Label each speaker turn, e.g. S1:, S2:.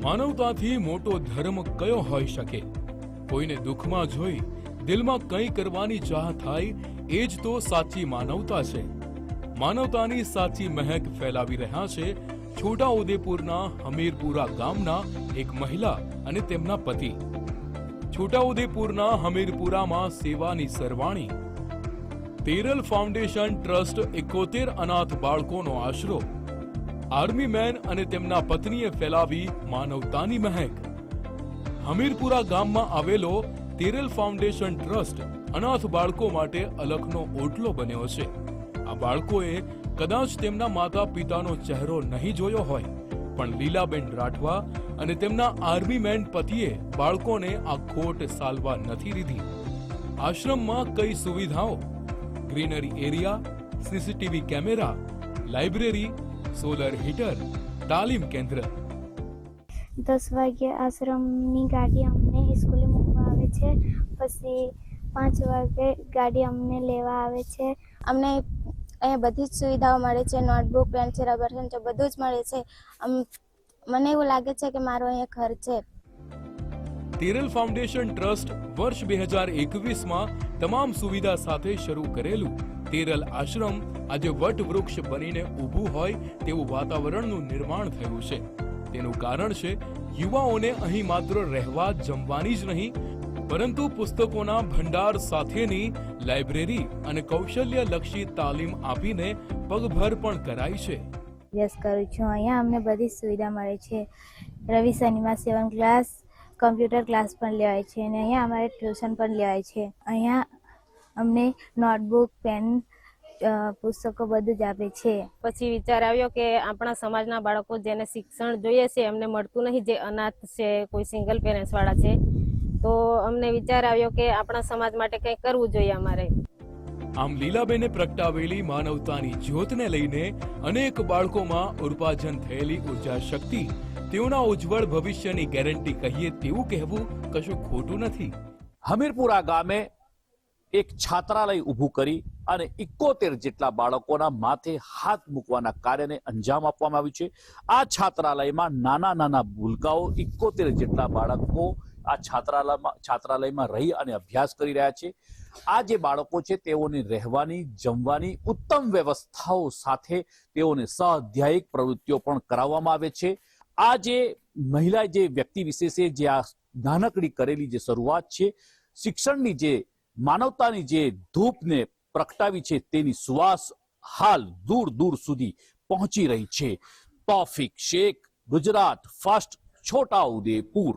S1: માનવતાથી મોટો ધર્મ કયો હોઈ શકે? કોઈને દુઃખમાં જોઈ દિલમાં કંઈ કરવાની ચાહ થાય એ જ તો સાચી માનવતા છે। માનવતાની સાચી મહેક ફેલાવી રહ્યા છે છોટાઉદેપુરના હમીરપુરા ગામના એક મહિલા અને તેમના પતિ। છોટાઉદેપુરના હમીરપુરામાં સેવાની સરવાણી। તેરલ ફાઉન્ડેશન ટ્રસ્ટ 71 અનાથ બાળકોનો આશરો। આર્મી મેન અને તેમના પત્નીએ ફેલાવી માનવતાની મહેક। હમીરપુરા ગામમાં આવેલો તેરલ ફાઉન્ડેશન ટ્રસ્ટ અનાથ બાળકો માટે અલખનો ઓટલો બન્યો છે। આ બાળકોએ કદાચ તેમના માતા પિતાનો ચહેરો નહીં જોયો હોય, પણ લીલાબેન રાઠવા અને તેમના આર્મી મેન પતિએ બાળકોને આ ખોટ સાલવા નથી દીધી। આશ્રમમાં કઈ સુવિધાઓ? Greenery area, CCTV camera, library, solar heater, તાલીમ કેન્દ્ર।
S2: 10 વાગે આશ્રમની ગાડી અમને સ્કૂલે મૂકવા આવે છે, પછી 5 વાગે ગાડી અમને લેવા આવે છે।
S3: અમને અહીંયા બધી જ સુવિધાઓ મળે છે, નોટબુક, પેન્સિલ, રબર, છે બધું જ મળે છે। મને એવું લાગે છે કે મારો અહીંયા ઘર છે।
S1: તેરલ ફાઉન્ડેશન ટ્રસ્ટ વર્ષ 2021માં તમામ સુવિધા સાથે શરૂ કરેલું તેરલ આશ્રમ આજે વટવૃક્ષ બનીને ઊભું હોય તેવું વાતાવરણનું નિર્માણ થયું છે। તેનું કારણ છે યુવાઓને અહીં માત્ર રહેવા જમવાની જ નહીં, પરંતુ પુસ્તકોના ભંડાર સાથેની લાઇબ્રેરી અને કૌશલ્યલક્ષી તાલીમ આપીને પગભર પણ કરાઈ છે।
S2: અભ્યાસ કરું છું, અહીંયા અમને બધી સુવિધા મળે છે। રવિ શનિવાર 7 ક્લાસ, કમ્પ્યુટર ક્લાસ પણ લેવાય છે અને અહીંયા અમારે ટ્યુશન પણ લેવાય છે। અહીંયા અમને નોટબુક, પેન, પુસ્તકો બધું જ આપે છે।
S4: પછી વિચાર આવ્યો કે આપણા સમાજના બાળકો જેને શિક્ષણ જોઈએ છે એમને મળતું નહીં, જે અનાથ છે, કોઈ સિંગલ પેરેન્ટ્સ વાળા છે, તો અમને વિચાર આવ્યો કે આપણા સમાજ માટે કંઈ કરવું જોઈએ અમારે।
S1: આમ લીલાબેને પ્રગટાવેલી માનવતાની જ્યોતને લઈને અનેક બાળકોમાં ઉર્પાજન થયેલી ઉર્જા શક્તિ તેઓના ઉજ્જવળ ભવિષ્યની ગેરંટી કહીએ તેવું કહેવું કશું ખોટું નથી।
S5: હમીરપુરા ગામે એક છાત્રાલય ઊભું કરી અને 71 જેટલા બાળકોના માથે હાથ મૂકવાના કાર્યને અંજામ આપવામાં આવ્યું છે। આ છાત્રાલયમાં નાના નાના ભૂલકાઓ 71 જેટલા બાળકો આ છાત્રાલયમાં રહી અને અભ્યાસ કરી રહ્યા છે। આ જે બાળકો છે તેઓને રહેવાની, જમવાની ઉત્તમ વ્યવસ્થાઓ સાથે તેઓને સહઅધ્યાયિક પ્રવૃત્તિઓ પણ કરાવવામાં આવે છે। આ જે મહિલા, જે વ્યક્તિ વિશેષે જે આ નાનકડી કરેલી જે શરૂઆત છે, શિક્ષણની જે માનવતાની જે ધૂપને પ્રગટાવી છે, તેની સુવાસ હાલ દૂર દૂર સુધી પહોંચી રહી છે। તૌફિક શેખ, ગુજરાત ફર્સ્ટ, છોટાઉદેપુર।